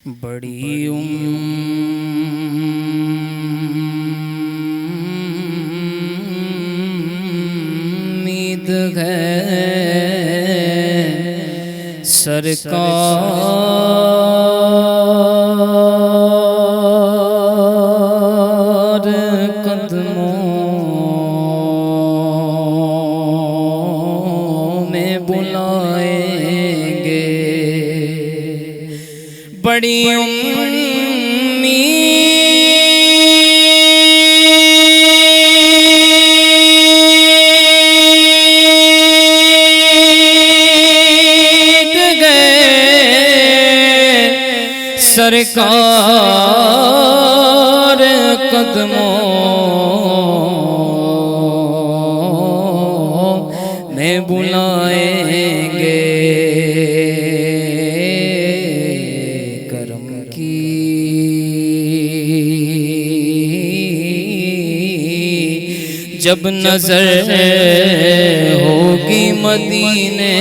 بڑی امید ہے سرکار قدموں میں بلائیں گے۔ بڑی سرکار قدموں میں بلائیں گے۔ کرم کی جب نظر ہوگی مدینے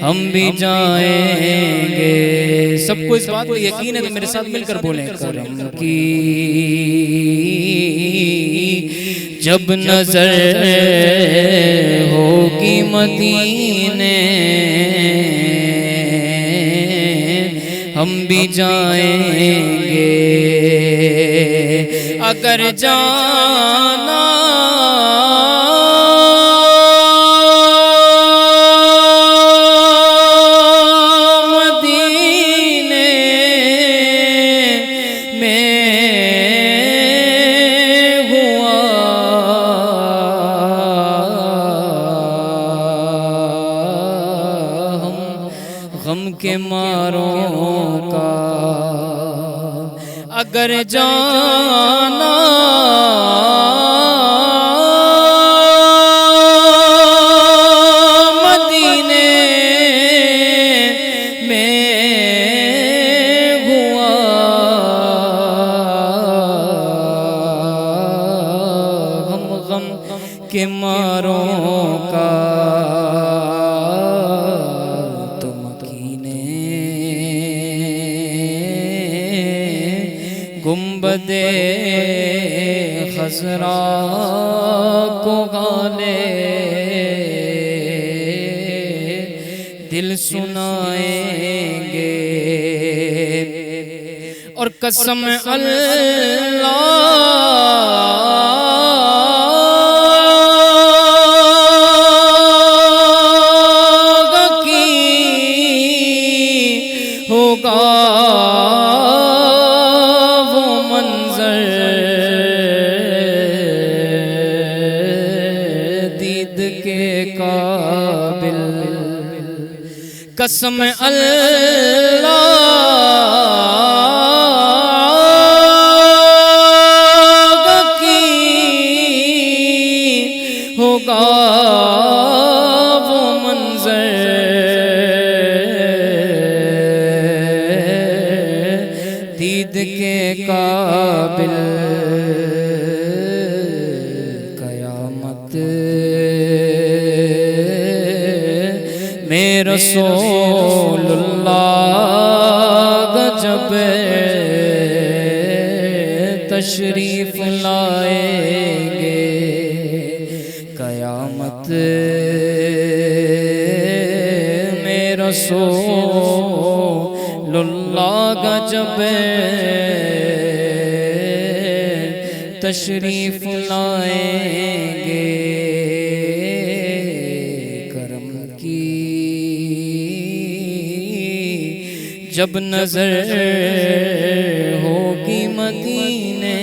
ہم بھی جائیں گے۔ سب کو اس بات پہ یقین ہے تو میرے ساتھ مل کر بولیں۔ کرم کی جب نظر ہوگی مدینے ہم بھی جائیں گے۔ اگر جانا غم کے ماروں کا، اگر جانا مدینے میں ہوا، غم کے ماروں کا گنبد خضرا کو غالے دل سنائیں گے۔ اور قسم اللہ کی ہوگا قابل۔ قسم اللہ کی ہوگا وہ منظر دید کے قابل۔ قیامت میں رسول اللہ جب تشریف لائیں گے۔ قیامت میں رسول اللہ جب تشریف لائیں گے۔ جب نظر ہوگی مدینے